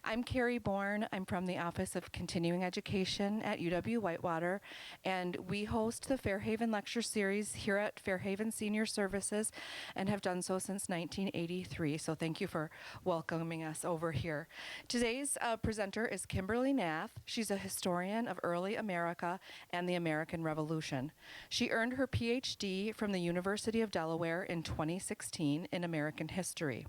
I'm Kari Borne. I'm from the Office of Continuing Education at UW-Whitewater, and we host the Fairhaven Lecture Series here at Fairhaven Senior Services and have done so since 1983. So thank you for welcoming us over here. Today's presenter is Kimberly Nath. She's a historian of early America and the American Revolution. She earned her PhD from the University of Delaware in 2016 in American history.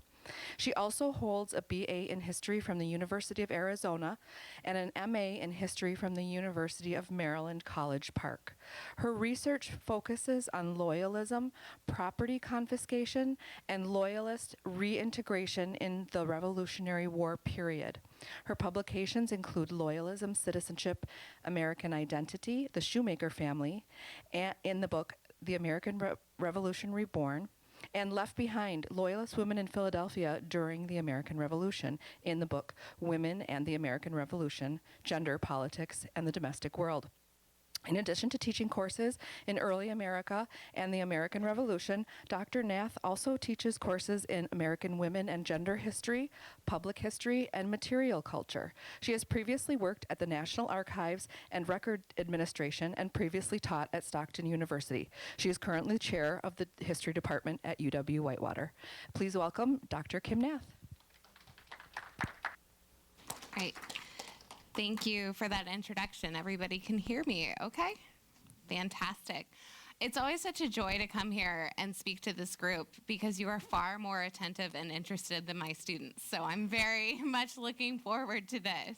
She also holds a BA in history from the University of Arizona and an MA in history from the University of Maryland College Park. Her research focuses on loyalism, property confiscation, and loyalist reintegration in the Revolutionary War period. Her publications include Loyalism, Citizenship, American Identity, The Shoemaker Family, and in the book, The American Revolution Reborn, and Left Behind, Loyalist Women in Philadelphia During the American Revolution, in the book Women and the American Revolution, Gender, Politics, and the Domestic World. In addition to teaching courses in early America and the American Revolution, Dr. Nath also teaches courses in American women and gender history, public history, and material culture. She has previously worked at the National Archives and Record Administration and previously taught at Stockton University. She is currently chair of the history department at UW-Whitewater. Please welcome Dr. Kim Nath. All right. Thank you for that introduction. Everybody can hear me, okay? Fantastic. It's always such a joy to come here and speak to this group because you are far more attentive and interested than my students. So I'm very much looking forward to this.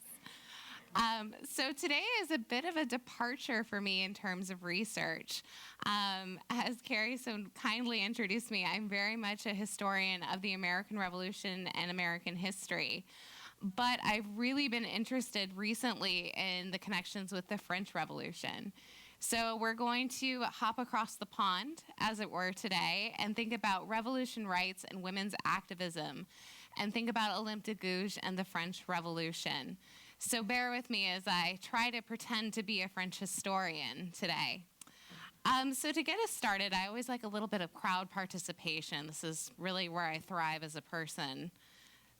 So today is a bit of a departure for me in terms of research. As Kari so kindly introduced me, I'm very much a historian of the American Revolution and American history. But I've really been interested recently in the connections with the French Revolution. So we're going to hop across the pond, as it were, today, and think about revolution rights and women's activism, and think about Olympe de Gouge and the French Revolution. So bear with me as I try to pretend to be a French historian today. So to get us started, I always like a little bit of crowd participation. This is really where I thrive as a person.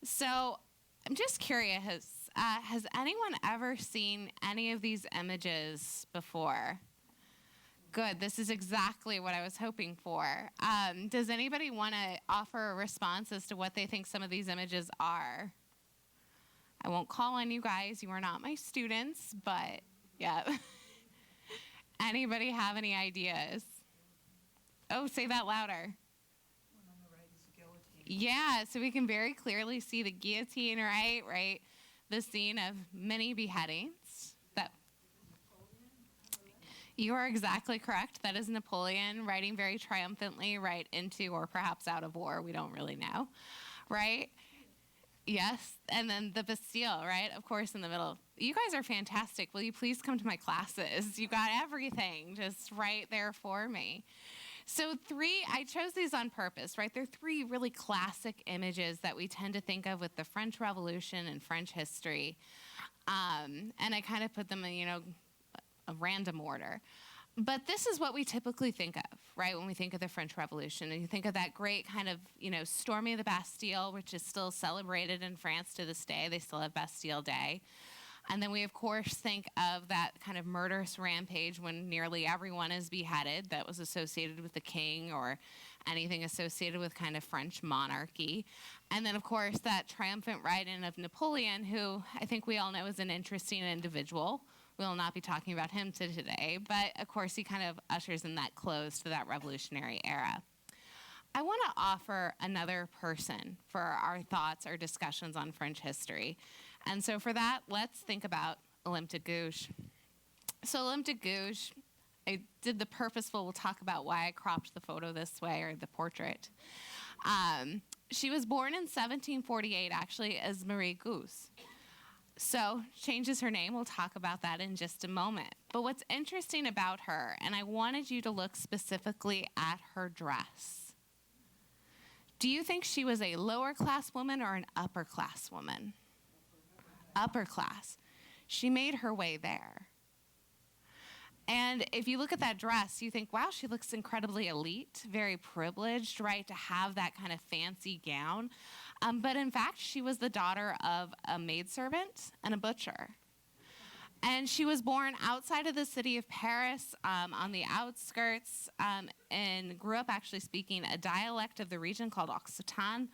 So I'm just curious, has anyone ever seen any of these images before? Good, this is exactly what I was hoping for. Does anybody want to offer a response as to what they think some of these images are? I won't call on you guys, you are not my students, but yeah. Anybody have any ideas? Oh, say that louder. Yeah, so we can very clearly see the guillotine, right? The scene of many beheadings. You are exactly correct. That is Napoleon riding very triumphantly right into or perhaps out of war. We don't really know, right? Yes, and then the Bastille, right? Of course, in the middle. You guys are fantastic. Will you please come to my classes? You got everything just right there for me. So I chose these on purpose, right? They're three really classic images that we tend to think of with the French Revolution and French history. And I kind of put them in, a random order. But this is what we typically think of, right, when we think of the French Revolution. And you think of that great kind of, storming of the Bastille, which is still celebrated in France to this day. They still have Bastille Day. And then we, of course, think of that kind of murderous rampage when nearly everyone is beheaded that was associated with the king or anything associated with kind of French monarchy. And then, of course, that triumphant ride-in of Napoleon, who I think we all know is an interesting individual. We will not be talking about him today, but, of course, he kind of ushers in that close to that revolutionary era. I want to offer another person for our thoughts or discussions on French history. And so for that, let's think about Olympe de Gouge. So Olympe de Gouge, I did the purposeful, we'll talk about why I cropped the photo this way, or the portrait. She was born in 1748, actually, as Marie Gouge. So changes her name, we'll talk about that in just a moment. But what's interesting about her, and I wanted you to look specifically at her dress. Do you think she was a lower class woman or an upper class woman? Upper class. She made her way there. And if you look at that dress, you think, wow, she looks incredibly elite, very privileged, right, to have that kind of fancy gown. But in fact, she was the daughter of a maidservant and a butcher. And she was born outside of the city of Paris, on the outskirts, and grew up actually speaking a dialect of the region called Occitan.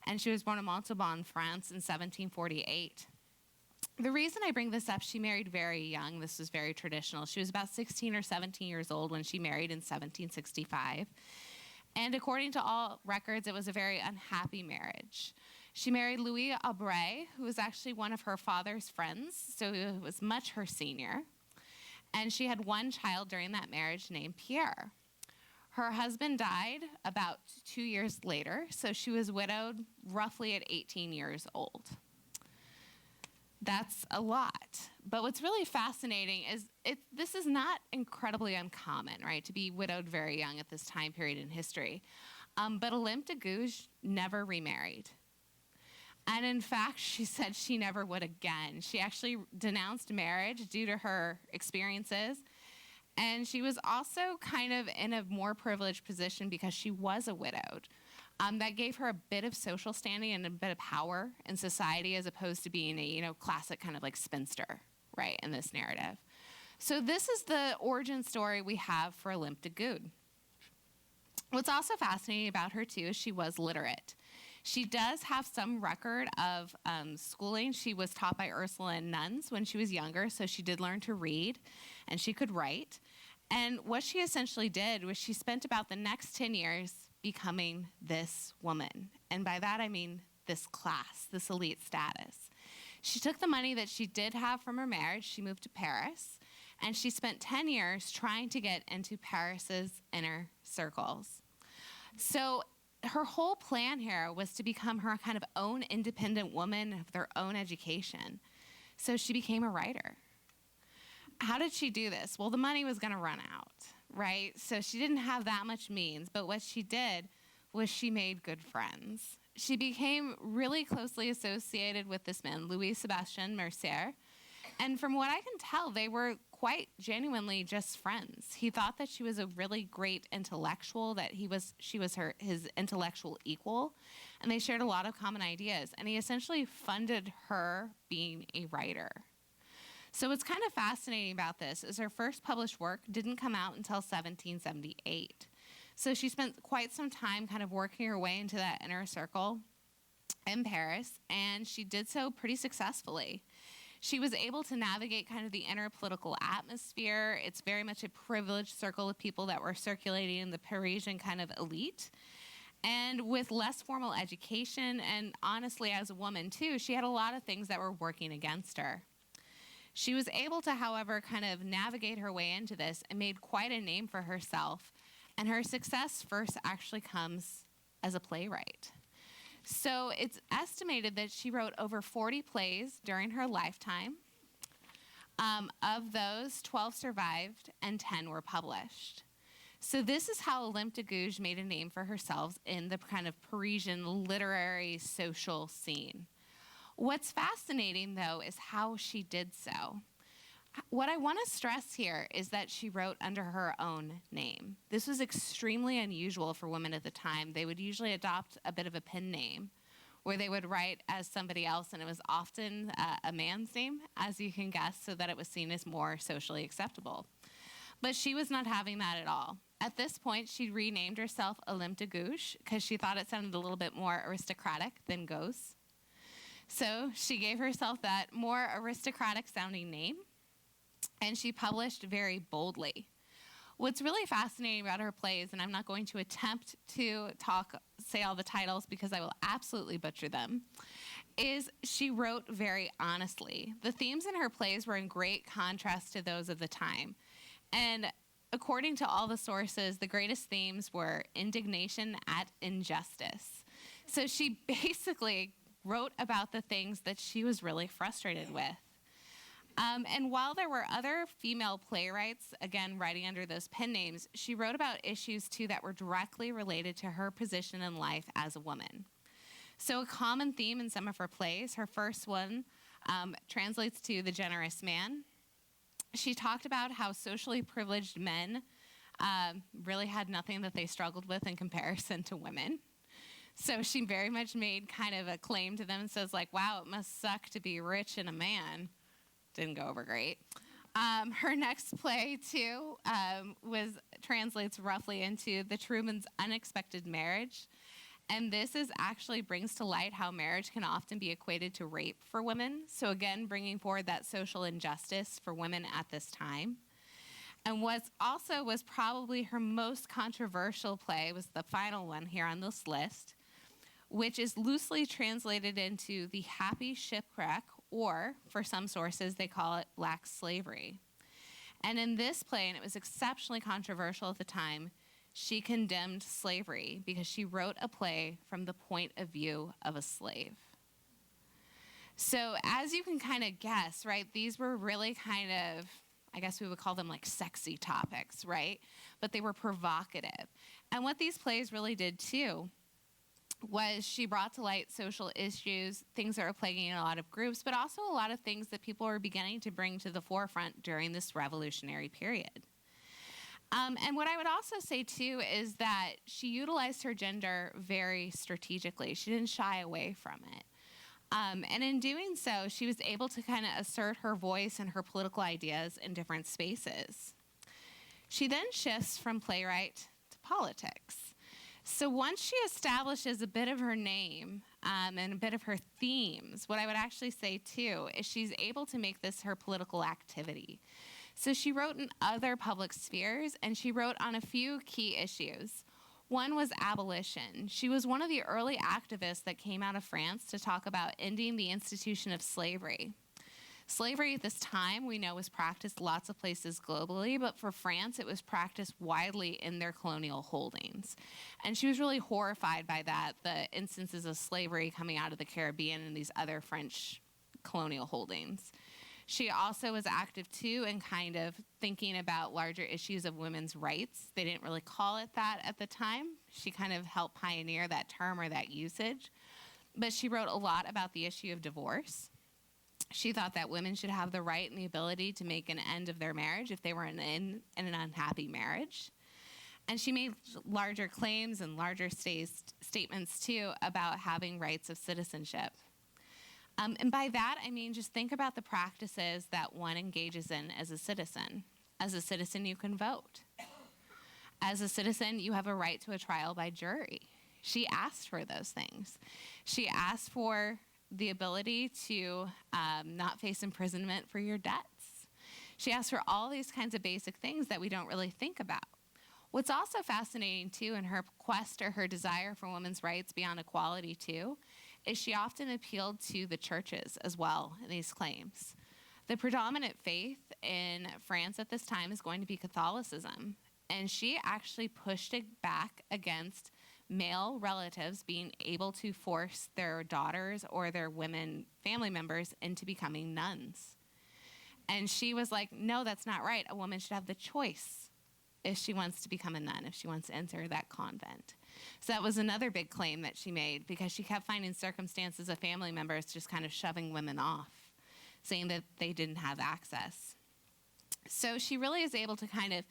And she was born in Montauban, France in 1748. The reason I bring this up, she married very young. This was very traditional. She was about 16 or 17 years old when she married in 1765. And according to all records, it was a very unhappy marriage. She married Louis Aubray, who was actually one of her father's friends, so he was much her senior. And she had one child during that marriage named Pierre. Her husband died about 2 years later, so she was widowed roughly at 18 years old. That's a lot. But what's really fascinating is this is not incredibly uncommon, right, to be widowed very young at this time period in history. But Olympe de Gouge never remarried. And in fact, she said she never would again. She actually denounced marriage due to her experiences. And she was also kind of in a more privileged position because she was a widowed. That gave her a bit of social standing and a bit of power in society as opposed to being a, classic kind of like spinster, right, in this narrative. So this is the origin story we have for Olympe de Gouge. What's also fascinating about her, too, is she was literate. She does have some record of schooling. She was taught by Ursuline nuns when she was younger, so she did learn to read, and she could write. And what she essentially did was she spent about the next 10 years becoming this woman. And by that, I mean this class, this elite status. She took the money that she did have from her marriage, she moved to Paris, and she spent 10 years trying to get into Paris's inner circles. So her whole plan here was to become her kind of own independent woman of their own education. So she became a writer. How did she do this? Well, the money was going to run out, right? So she didn't have that much means, but what she did was she made good friends. She became really closely associated with this man, Louis Sébastien Mercier, and from what I can tell, they were quite genuinely just friends. He thought that she was a really great intellectual, that she was his intellectual equal, and they shared a lot of common ideas, and he essentially funded her being a writer. So what's kind of fascinating about this is her first published work didn't come out until 1778. So she spent quite some time kind of working her way into that inner circle in Paris, and she did so pretty successfully. She was able to navigate kind of the inner political atmosphere. It's very much a privileged circle of people that were circulating in the Parisian kind of elite. And with less formal education, and honestly, as a woman too, she had a lot of things that were working against her. She was able to, however, kind of navigate her way into this and made quite a name for herself. And her success first actually comes as a playwright. So it's estimated that she wrote over 40 plays during her lifetime. Of those, 12 survived and 10 were published. So this is how Olympe de Gouge made a name for herself in the kind of Parisian literary social scene. What's fascinating, though, is how she did so. What I want to stress here is that she wrote under her own name. This was extremely unusual for women at the time. They would usually adopt a bit of a pen name where they would write as somebody else, and it was often a man's name, as you can guess, so that it was seen as more socially acceptable. But she was not having that at all. At this point, she renamed herself Olympe de Gouge because she thought it sounded a little bit more aristocratic than Gauze. So she gave herself that more aristocratic sounding name, and she published very boldly. What's really fascinating about her plays, and I'm not going to attempt to say all the titles because I will absolutely butcher them, is she wrote very honestly. The themes in her plays were in great contrast to those of the time. And according to all the sources, the greatest themes were indignation at injustice. So she basically wrote about the things that she was really frustrated with. And while there were other female playwrights, again, writing under those pen names, she wrote about issues, too, that were directly related to her position in life as a woman. So a common theme in some of her plays, her first one translates to the generous man. She talked about how socially privileged men really had nothing that they struggled with in comparison to women. So she very much made kind of a claim to them and says, like, wow, it must suck to be rich and a man. Didn't go over great. Her next play, too, translates roughly into The Truman's Unexpected Marriage. And this actually brings to light how marriage can often be equated to rape for women. So again, bringing forward that social injustice for women at this time. And what also was probably her most controversial play was the final one here on this list, which is loosely translated into The Happy Shipwreck, or for some sources, they call it Black Slavery. And in this play, and it was exceptionally controversial at the time, she condemned slavery because she wrote a play from the point of view of a slave. So as you can kind of guess, right, these were really kind of, I guess we would call them like sexy topics, right? But they were provocative. And what these plays really did too was she brought to light social issues, things that were plaguing a lot of groups, but also a lot of things that people were beginning to bring to the forefront during this revolutionary period. And what I would also say, too, is that she utilized her gender very strategically. She didn't shy away from it. And in doing so, she was able to kind of assert her voice and her political ideas in different spaces. She then shifts from playwright to politics. So once she establishes a bit of her name and a bit of her themes, what I would actually say, too, is she's able to make this her political activity. So she wrote in other public spheres, and she wrote on a few key issues. One was abolition. She was one of the early activists that came out of France to talk about ending the institution of slavery. Slavery at this time, we know, was practiced lots of places globally, but for France, it was practiced widely in their colonial holdings. And she was really horrified by that, the instances of slavery coming out of the Caribbean and these other French colonial holdings. She also was active, too, in kind of thinking about larger issues of women's rights. They didn't really call it that at the time. She kind of helped pioneer that term or that usage. But she wrote a lot about the issue of divorce. She thought that women should have the right and the ability to make an end of their marriage if they were in an unhappy marriage. And she made larger claims and larger statements, too, about having rights of citizenship. And by that, I mean, just think about the practices that one engages in as a citizen. As a citizen, you can vote. As a citizen, you have a right to a trial by jury. She asked for those things. She asked for the ability to not face imprisonment for your debts. She asked for all these kinds of basic things that we don't really think about. What's also fascinating, too, in her quest or her desire for women's rights beyond equality, too, is she often appealed to the churches as well in these claims. The predominant faith in France at this time is going to be Catholicism, and she actually pushed it back against male relatives being able to force their daughters or their women family members into becoming nuns. And she was like, no, that's not right. A woman should have the choice if she wants to become a nun, if she wants to enter that convent. So that was another big claim that she made, because she kept finding circumstances of family members just kind of shoving women off, saying that they didn't have access. So she really is able to kind of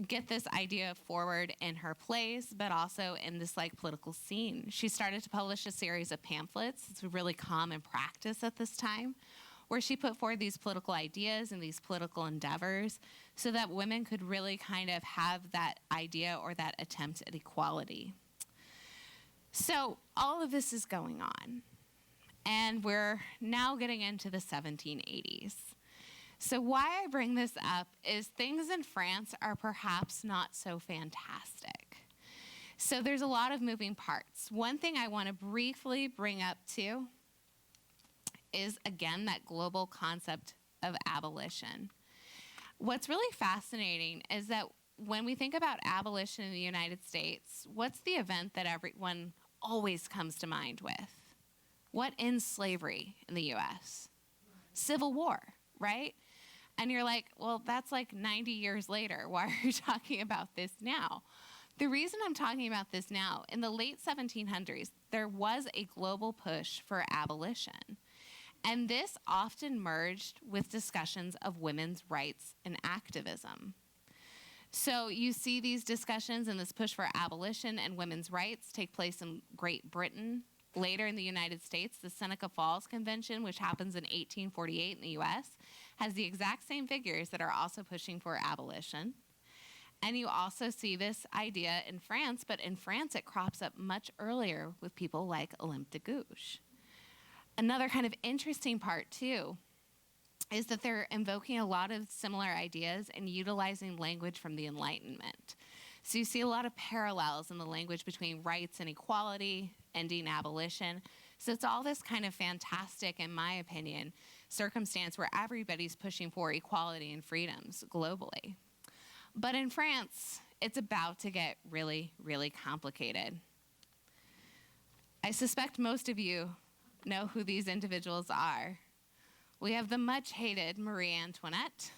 get this idea forward in her plays, but also in this like political scene. She started to publish a series of pamphlets. It's a really common practice at this time, where she put forward these political ideas and these political endeavors so that women could really kind of have that idea or that attempt at equality. So all of this is going on, and we're now getting into the 1780s. So why I bring this up is things in France are perhaps not so fantastic. So there's a lot of moving parts. One thing I want to briefly bring up too is, again, that global concept of abolition. What's really fascinating is that when we think about abolition in the United States, what's the event that everyone always comes to mind with? What ends slavery in the U.S.? Civil War, right? And you're like, well, that's like 90 years later. Why are you talking about this now? The reason I'm talking about this now, in the late 1700s, there was a global push for abolition. And this often merged with discussions of women's rights and activism. So you see these discussions and this push for abolition and women's rights take place in Great Britain. Later in the United States, the Seneca Falls Convention, which happens in 1848 in the US, has the exact same figures that are also pushing for abolition. And you also see this idea in France, but in France it crops up much earlier with people like Olympe de Gouge. Another kind of interesting part, too, is that they're invoking a lot of similar ideas and utilizing language from the Enlightenment. So you see a lot of parallels in the language between rights and equality, ending abolition. So it's all this kind of fantastic, in my opinion, circumstance where everybody's pushing for equality and freedoms globally. But in France, it's about to get really, really complicated. I suspect most of you know who these individuals are. We have the much hated Marie Antoinette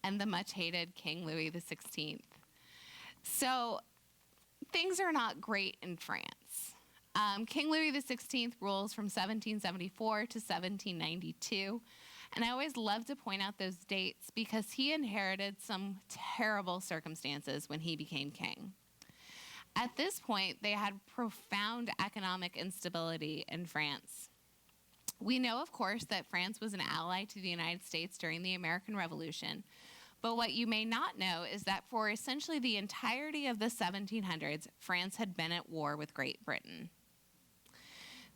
and the much hated King Louis XVI. So things are not great in France. King Louis XVI rules from 1774 to 1792. And I always love to point out those dates because he inherited some terrible circumstances when he became king. At this point, they had profound economic instability in France. We know, of course, that France was an ally to the United States during the American Revolution. But what you may not know is that for essentially the entirety of the 1700s, France had been at war with Great Britain.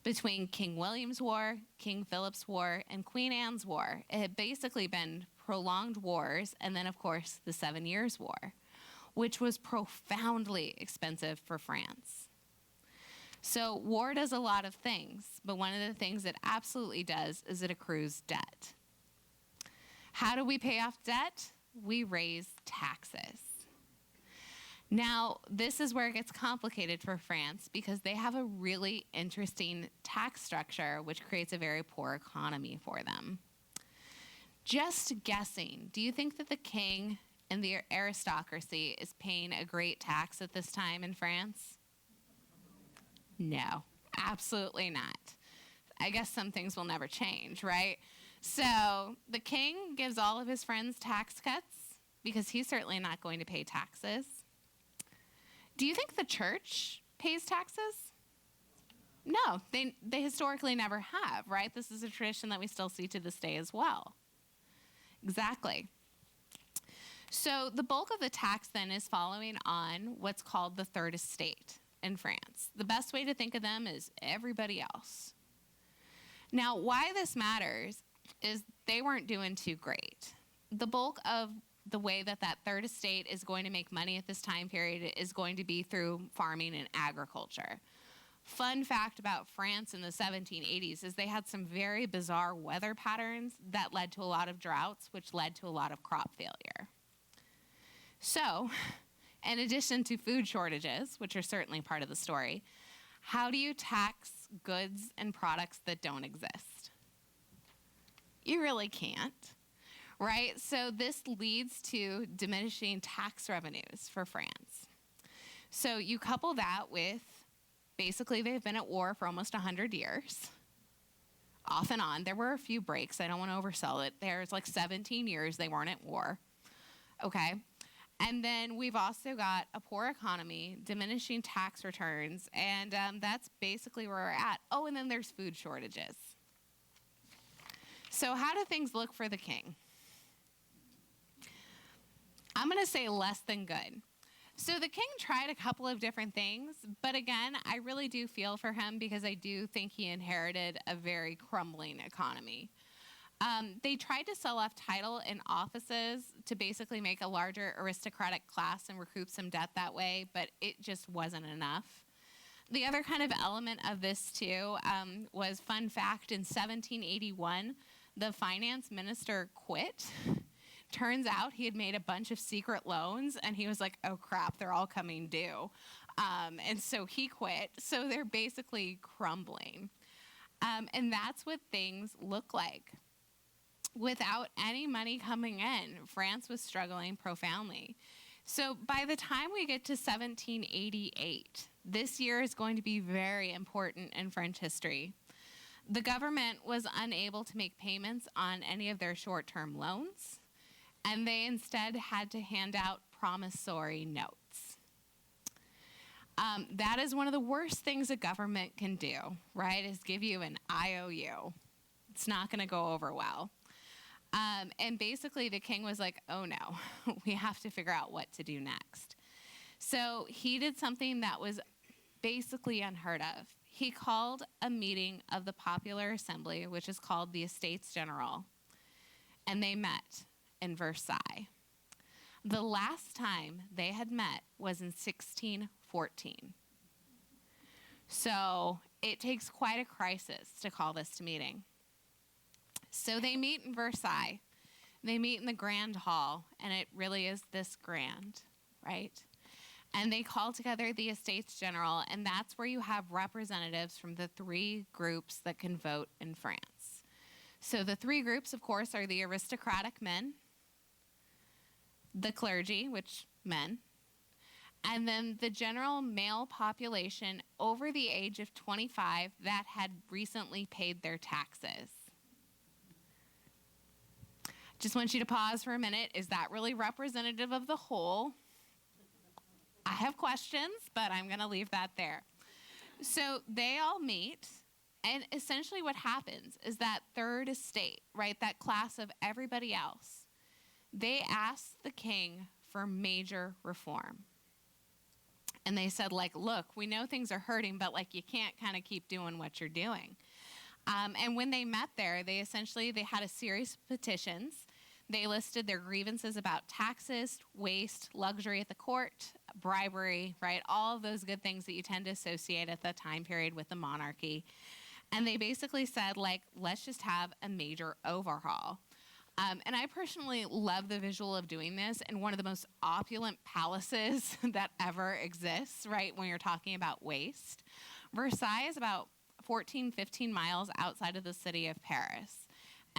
Between King William's War, King Philip's War, and Queen Anne's War, it had basically been prolonged wars, and then, of course, the 7 Years' War, which was profoundly expensive for France. So war does a lot of things, but one of the things it absolutely does is it accrues debt. How do we pay off debt? We raise taxes. Now, this is where it gets complicated for France because they have a really interesting tax structure which creates a very poor economy for them. Just guessing, do you think that the king and the aristocracy is paying a great tax at this time in France? No, absolutely not. I guess some things will never change, right? So the king gives all of his friends tax cuts because he's certainly not going to pay taxes. Do you think the church pays taxes? No, they historically never have, right? This is a tradition that we still see to this day as well. Exactly. So the bulk of the tax then is following on what's called the third estate in France. The best way to think of them is everybody else. Now, why this matters is they weren't doing too great. The bulk of the way that third estate is going to make money at this time period is going to be through farming and agriculture. Fun fact about France in the 1780s is they had some very bizarre weather patterns that led to a lot of droughts, which led to a lot of crop failure. So, in addition to food shortages, which are certainly part of the story, how do you tax goods and products that don't exist? You really can't. Right? So this leads to diminishing tax revenues for France. So you couple that with, basically they've been at war for almost 100 years, off and on. There were a few breaks. I don't want to oversell it. There's like 17 years they weren't at war. Okay? And then we've also got a poor economy, diminishing tax returns, and that's basically where we're at. Oh, and then there's food shortages. So how do things look for the king? I'm going to say less than good. So the king tried a couple of different things, but again, I really do feel for him because I do think he inherited a very crumbling economy. They tried to sell off title and offices to basically make a larger aristocratic class and recoup some debt that way, but it just wasn't enough. The other kind of element of this too was, fun fact, in 1781, the finance minister quit. Turns out he had made a bunch of secret loans, and he was like, oh, crap, they're all coming due. And so he quit. So they're basically crumbling. And that's what things look like. Without any money coming in, France was struggling profoundly. So by the time we get to 1788, this year is going to be very important in French history. The government was unable to make payments on any of their short-term loans, and they instead had to hand out promissory notes. That is one of the worst things a government can do, right, is give you an IOU. It's not going to go over well. And basically the king was like, oh no, we have to figure out what to do next. So he did something that was basically unheard of. He called a meeting of the Popular Assembly, which is called the Estates General, and they met in Versailles. The last time they had met was in 1614. So it takes quite a crisis to call this meeting. So they meet in Versailles. They meet in the Grand Hall, and it really is this grand, right? And they call together the Estates General, and that's where you have representatives from the three groups that can vote in France. So the three groups, of course, are the aristocratic men, the clergy, which men, and then the general male population over the age of 25 that had recently paid their taxes. Just want you to pause for a minute. Is that really representative of the whole? I have questions, but I'm going to leave that there. So they all meet, and essentially what happens is that third estate, right, that class of everybody else, they asked the king for major reform. And they said, like, look, we know things are hurting, but, like, you can't kind of keep doing what you're doing. And when they met there, they had a series of petitions. They listed their grievances about taxes, waste, luxury at the court, bribery, right? All of those good things that you tend to associate at that time period with the monarchy. And they basically said, like, let's just have a major overhaul. And I personally love the visual of doing this in one of the most opulent palaces that ever exists, right, when you're talking about waste. Versailles is about 14, 15 miles outside of the city of Paris.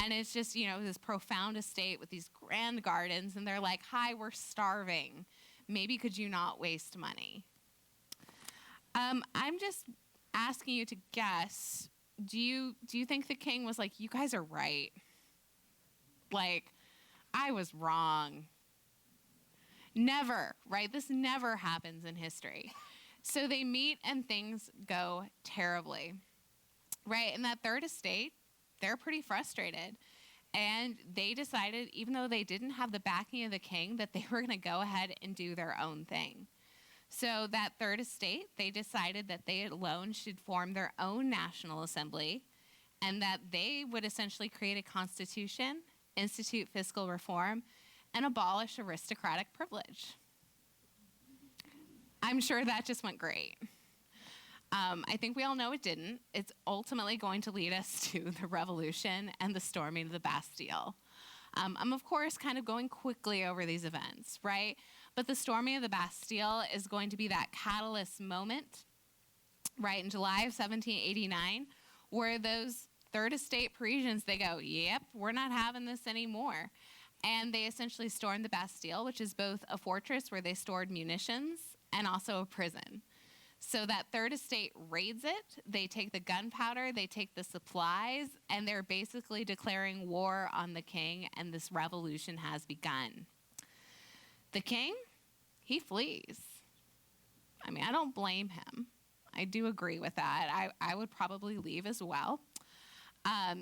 And it's just, you know, this profound estate with these grand gardens. And they're like, hi, we're starving. Maybe could you not waste money? I'm just asking you to guess, do you think the king was like, you guys are right? Like, I was wrong. Never, right? This never happens in history. So they meet and things go terribly, right? And that third estate, they're pretty frustrated. And they decided, even though they didn't have the backing of the king, that they were going to go ahead and do their own thing. So that third estate, they decided that they alone should form their own national assembly and that they would essentially create a constitution, institute fiscal reform, and abolish aristocratic privilege. I'm sure that just went great. I think we all know it didn't. It's ultimately going to lead us to the revolution and the storming of the Bastille. I'm, of course, kind of going quickly over these events, right? But the storming of the Bastille is going to be that catalyst moment, right, in July of 1789, where those Third Estate Parisians, they go, yep, we're not having this anymore. And they essentially stormed the Bastille, which is both a fortress where they stored munitions and also a prison. So that Third Estate raids it, they take the gunpowder, they take the supplies, and they're basically declaring war on the king, and this revolution has begun. The king, he flees. I mean, I don't blame him. I do agree with that. I would probably leave as well.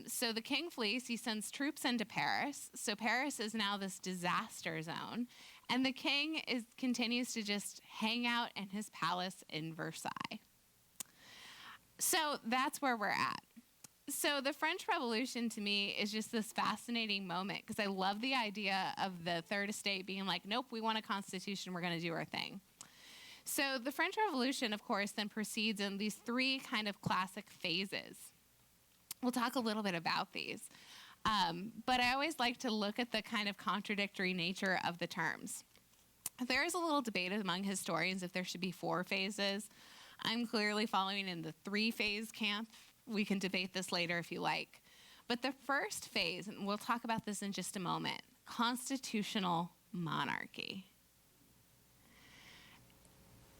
So the king flees, he sends troops into Paris. So Paris is now this disaster zone. And the king continues to just hang out in his palace in Versailles. So that's where we're at. So the French Revolution to me is just this fascinating moment because I love the idea of the Third Estate being like, nope, we want a constitution, we're going to do our thing. So the French Revolution, of course, then proceeds in these three kind of classic phases. We'll talk a little bit about these. But I always like to look at the kind of contradictory nature of the terms. There is a little debate among historians if there should be 4 phases. I'm clearly following in the 3-phase camp. We can debate this later if you like. But the first phase, and we'll talk about this in just a moment, constitutional monarchy.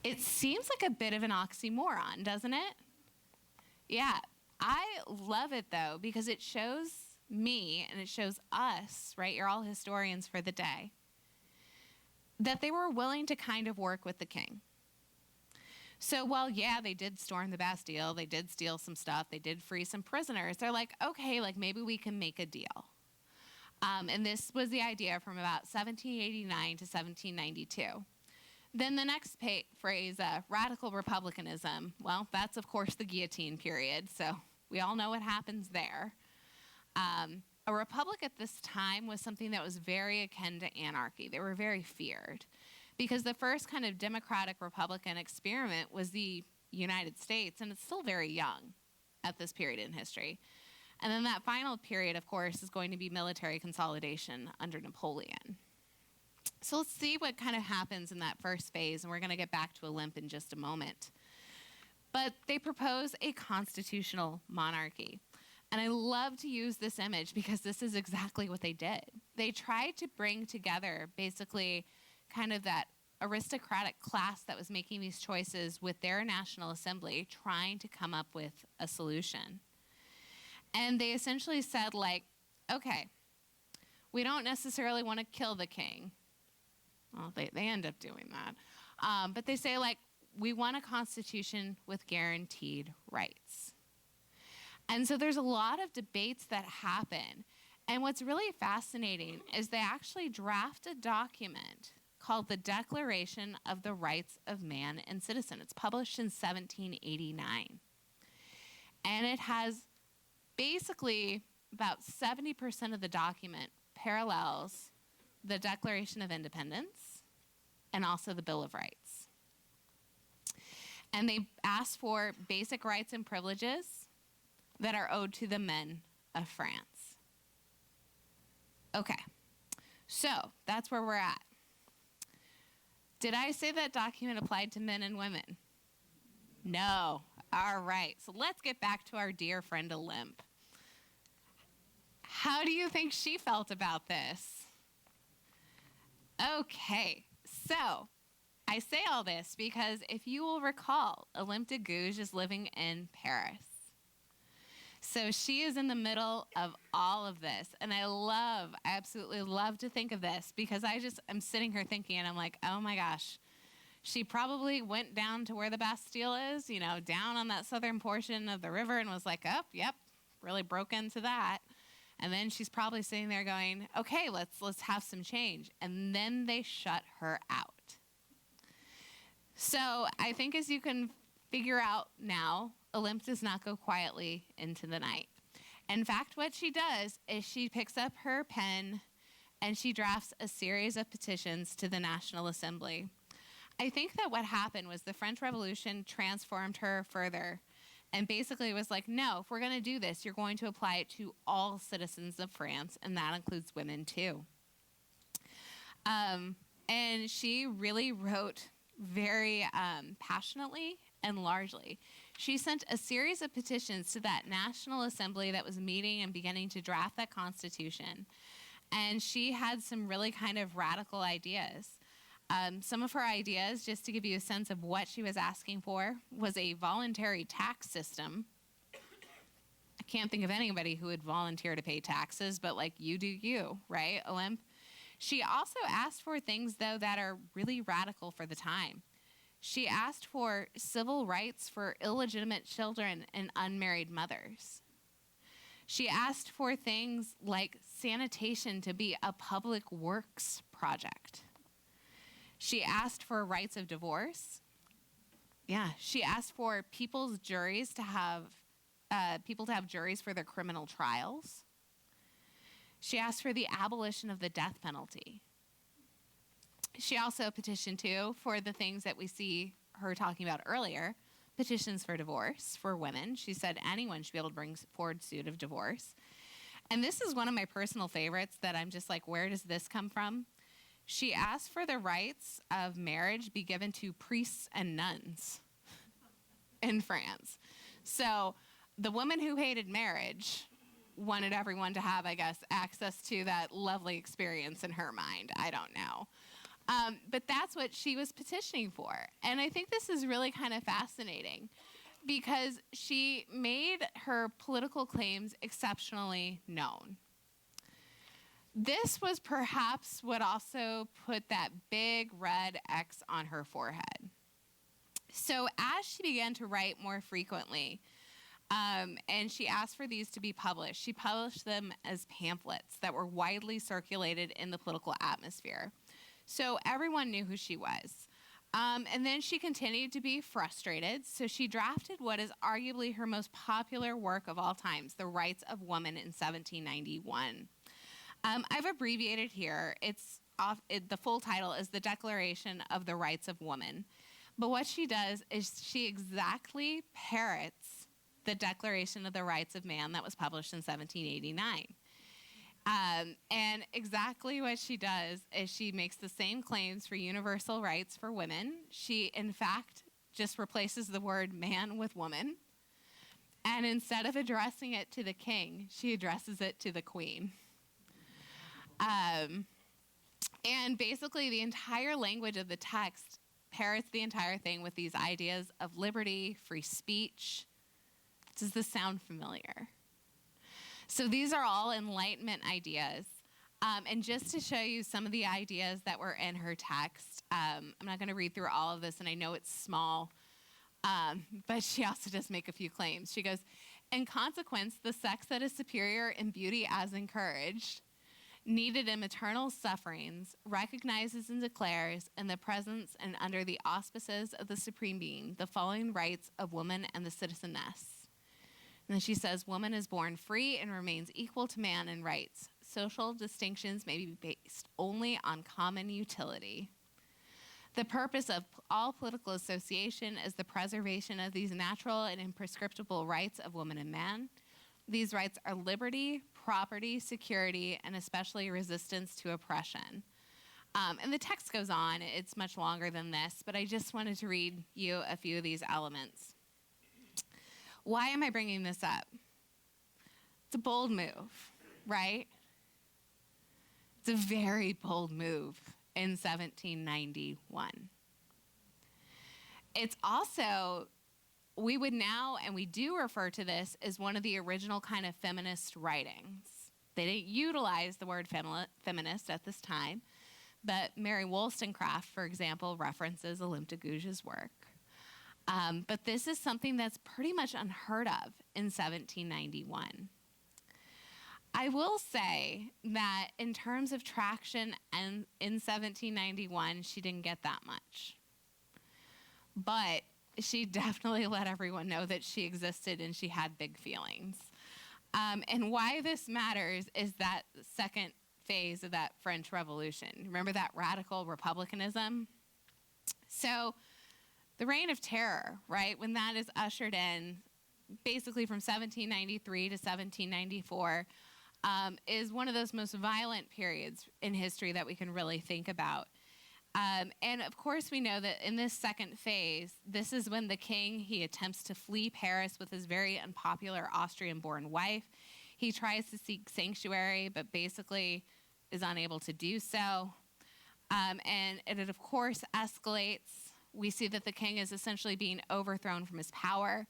It seems like a bit of an oxymoron, doesn't it? Yeah, I love it, though, because it shows me and it shows us, right? You're all historians for the day, that they were willing to kind of work with the king. So while, yeah, they did storm the Bastille, they did steal some stuff, they did free some prisoners, they're like, okay, like maybe we can make a deal. And this was the idea from about 1789 to 1792. Then the next phrase, radical republicanism, well, that's, of course, the guillotine period, so we all know what happens there. A republic at this time was something that was very akin to anarchy. They were very feared because the first kind of democratic republican experiment was the United States, and it's still very young at this period in history. And then that final period, of course, is going to be military consolidation under Napoleon. So let's see what kind of happens in that first phase, and we're going to get back to Olympe in just a moment. But they propose a constitutional monarchy. And I love to use this image because this is exactly what they did. They tried to bring together basically kind of that aristocratic class that was making these choices with their National Assembly, trying to come up with a solution. And they essentially said, like, okay, we don't necessarily want to kill the king. Well, they end up doing that. But they say, like, we want a constitution with guaranteed rights. And so there's a lot of debates that happen. And what's really fascinating is they actually draft a document called the Declaration of the Rights of Man and Citizen. It's published in 1789. And it has basically about 70% of the document parallels the Declaration of Independence and also the Bill of Rights. And they ask for basic rights and privileges that are owed to the men of France. Okay, so that's where we're at. Did I say that document applied to men and women? No. All right, so let's get back to our dear friend Olympe. How do you think she felt about this? Okay, so I say all this because if you will recall, Olympe de Gouge is living in Paris. So she is in the middle of all of this. And I absolutely love to think of this because I'm sitting here thinking and I'm like, oh my gosh, she probably went down to where the Bastille is, down on that southern portion of the river and was like, oh, yep, really broke into that. And then she's probably sitting there going, okay, let's have some change. And then they shut her out. So I think as you can figure out now, Olympe does not go quietly into the night. In fact, what she does is she picks up her pen and she drafts a series of petitions to the National Assembly. I think that what happened was the French Revolution transformed her further and basically was like, no, if we're going to do this, you're going to apply it to all citizens of France, and that includes women too. And she really wrote very passionately and largely. She sent a series of petitions to that National Assembly that was meeting and beginning to draft that Constitution. And she had some really kind of radical ideas. Some of her ideas, just to give you a sense of what she was asking for, was a voluntary tax system. I can't think of anybody who would volunteer to pay taxes, but like you do you, right, Olympe? She also asked for things, though, that are really radical for the time. She asked for civil rights for illegitimate children and unmarried mothers. She asked for things like sanitation to be a public works project. She asked for rights of divorce. Yeah, she asked for people's juries to have people to have juries for their criminal trials. She asked for the abolition of the death penalty. She also petitioned, too, for the things that we see her talking about earlier, petitions for divorce for women. She said anyone should be able to bring forward suit of divorce. And this is one of my personal favorites that I'm just like, where does this come from? She asked for the rights of marriage be given to priests and nuns in France. So the woman who hated marriage wanted everyone to have, I guess, access to that lovely experience in her mind. I don't know. But that's what she was petitioning for. And I think this is really kind of fascinating because she made her political claims exceptionally known. This was perhaps what also put that big red X on her forehead. So as she began to write more frequently, and she asked for these to be published, she published them as pamphlets that were widely circulated in the political atmosphere. So everyone knew who she was. And then she continued to be frustrated, so she drafted what is arguably her most popular work of all times, The Rights of Woman in 1791. I've abbreviated here. The full title is The Declaration of the Rights of Woman. But what she does is she exactly parrots the Declaration of the Rights of Man that was published in 1789. And exactly what she does is she makes the same claims for universal rights for women. She, in fact, just replaces the word man with woman. And instead of addressing it to the king, she addresses it to the queen. And basically, the entire language of the text parrots the entire thing with these ideas of liberty, free speech. Does this sound familiar? So these are all Enlightenment ideas. And just to show you some of the ideas that were in her text, I'm not going to read through all of this, and I know it's small, but she also does make a few claims. She goes, in consequence, the sex that is superior in beauty as encouraged, needed in maternal sufferings, recognizes and declares in the presence and under the auspices of the Supreme Being the following rights of woman and the citizeness. And then she says, woman is born free and remains equal to man in rights. Social distinctions may be based only on common utility. The purpose of all political association is the preservation of these natural and imprescriptible rights of woman and man. These rights are liberty, property, security, and especially resistance to oppression. And the text goes on. It's much longer than this, but I just wanted to read you a few of these elements. Why am I bringing this up? It's a bold move, right? It's a very bold move in 1791. It's also, we would now, and we do refer to this as one of the original kind of feminist writings. They didn't utilize the word feminist at this time, but Mary Wollstonecraft, for example, references Olympe de Gouge's work. But this is something that's pretty much unheard of in 1791. I will say that in terms of traction and in 1791, she didn't get that much. But she definitely let everyone know that she existed and she had big feelings. And why this matters is that second phase of that French Revolution. Remember that radical republicanism? So the Reign of Terror, right, when that is ushered in, basically from 1793 to 1794, is one of those most violent periods in history that we can really think about. And of course, we know that in this second phase, this is when the king, he attempts to flee Paris with his very unpopular Austrian-born wife. He tries to seek sanctuary, but basically is unable to do so. And it, of course, escalates. We see that the king is essentially being overthrown from his power.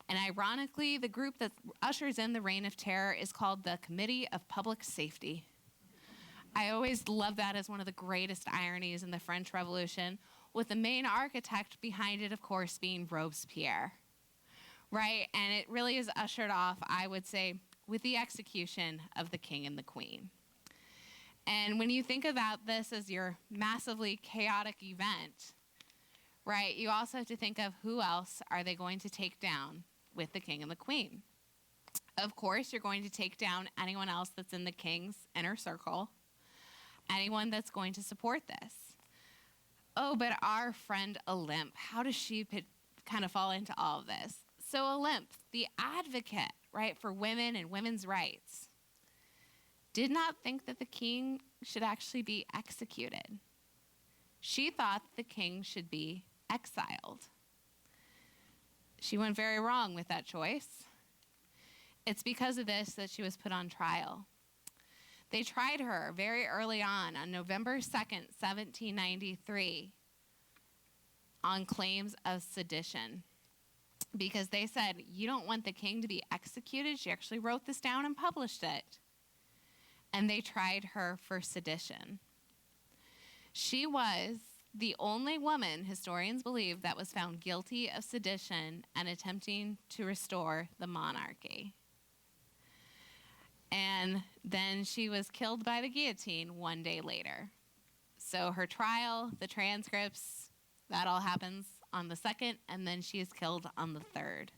And ironically, the group that ushers in the Reign of Terror is called the Committee of Public Safety. I always love that as one of the greatest ironies in the French Revolution, with the main architect behind it, of course, being Robespierre, right? And it really is ushered off, I would say, with the execution of the king and the queen. And when you think about this as your massively chaotic event, right, you also have to think of who else are they going to take down with the king and the queen. Of course, you're going to take down anyone else that's in the king's inner circle, anyone that's going to support this. Oh, but our friend Olympe, how does she kind of fall into all of this? So Olympe, the advocate, right, for women and women's rights, did not think that the king should actually be executed. She thought the king should be exiled. She went very wrong with that choice. It's because of this that she was put on trial. They tried her very early on November 2nd, 1793, on claims of sedition. because they said, you don't want the king to be executed. She actually wrote this down and published it. And they tried her for sedition. She was the only woman, historians believe, that was found guilty of sedition and attempting to restore the monarchy. And then she was killed by the guillotine one day later. So her trial, the transcripts, that all happens on the 2nd, and then she is killed on the 3rd.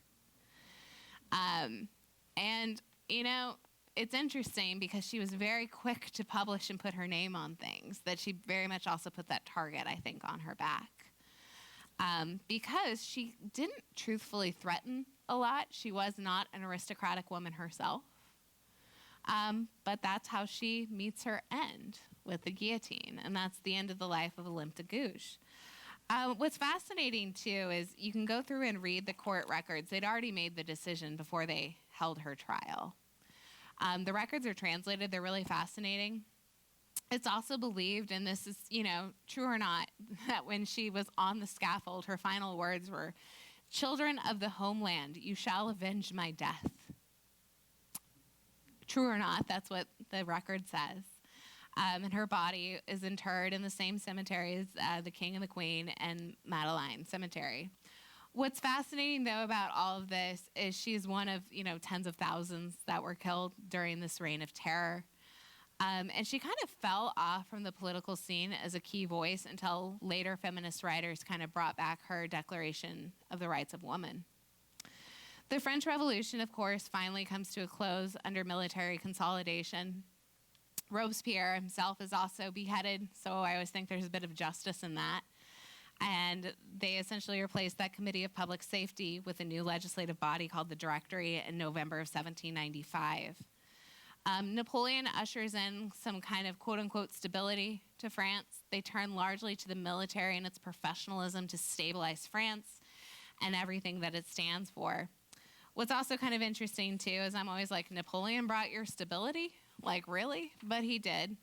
And, you know, it's interesting because she was very quick to publish and put her name on things, that she very much also put that target, I think, on her back. Because she didn't truthfully threaten a lot. She was not an aristocratic woman herself. But that's how she meets her end, with the guillotine. And that's the end of the life of Olympe de Gouge. What's fascinating, too, is you can go through and read the court records. They'd already made the decision before they held her trial. The records are translated. They're really fascinating. It's also believed, and this is, you know, true or not, that when she was on the scaffold, her final words were, "Children of the homeland, you shall avenge my death." True or not, that's what the record says. And her body is interred in the same cemetery as the King and the Queen and Madeleine Cemetery. What's fascinating, though, about all of this is she's one of, you know, tens of thousands that were killed during this reign of terror. And she kind of fell off from the political scene as a key voice until later feminist writers kind of brought back her Declaration of the Rights of Woman. The French Revolution, of course, finally comes to a close under military consolidation. Robespierre himself is also beheaded, so I always think there's a bit of justice in that. And they essentially replaced that Committee of Public Safety with a new legislative body called the Directory in November of 1795. Napoleon ushers in some kind of quote-unquote stability to France. They turn largely to the military and its professionalism to stabilize France and everything that it stands for. What's also kind of interesting, too, is I'm always like, Napoleon brought your stability? Like, really? But he did.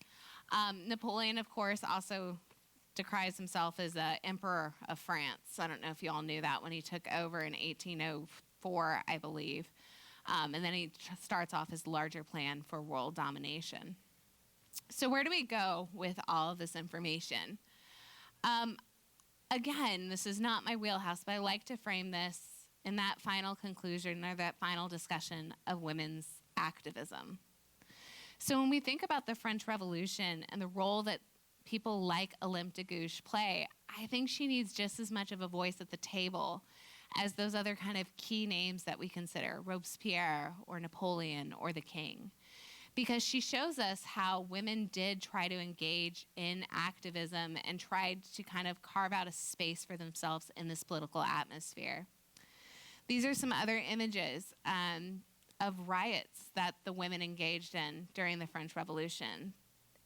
Napoleon, of course, also decries himself as Emperor of France. I don't know if you all knew that when he took over in 1804, I believe. And then he starts off his larger plan for world domination. So where do we go with all of this information? Again, this is not my wheelhouse, but I like to frame this in that final conclusion or that final discussion of women's activism. So when we think about the French Revolution and the role that people like Olympe de Gouge play, I think she needs just as much of a voice at the table as those other kind of key names that we consider, Robespierre or Napoleon or the King. Because she shows us how women did try to engage in activism and tried to kind of carve out a space for themselves in this political atmosphere. These are some other images of riots that the women engaged in during the French Revolution.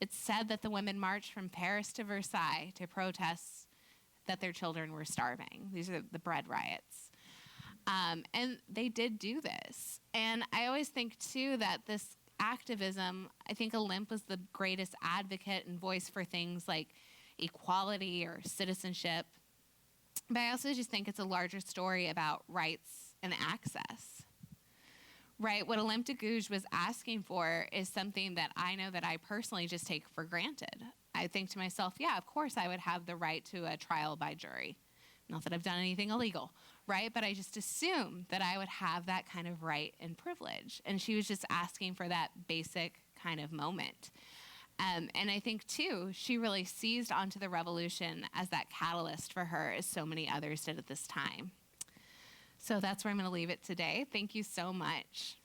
It's said that the women marched from Paris to Versailles to protest that their children were starving. These are the bread riots. And they did do this. And I always think, too, that this activism, I think Olympe was the greatest advocate and voice for things like equality or citizenship. But I also just think it's a larger story about rights and access. Right? What Olympe de Gouge was asking for is something that I know that I personally just take for granted. I think to myself, yeah, of course I would have the right to a trial by jury. Not that I've done anything illegal, right? But I just assume that I would have that kind of right and privilege. And she was just asking for that basic kind of moment. And I think, too, she really seized onto the revolution as that catalyst for her, as so many others did at this time. So that's where I'm going to leave it today. Thank you so much.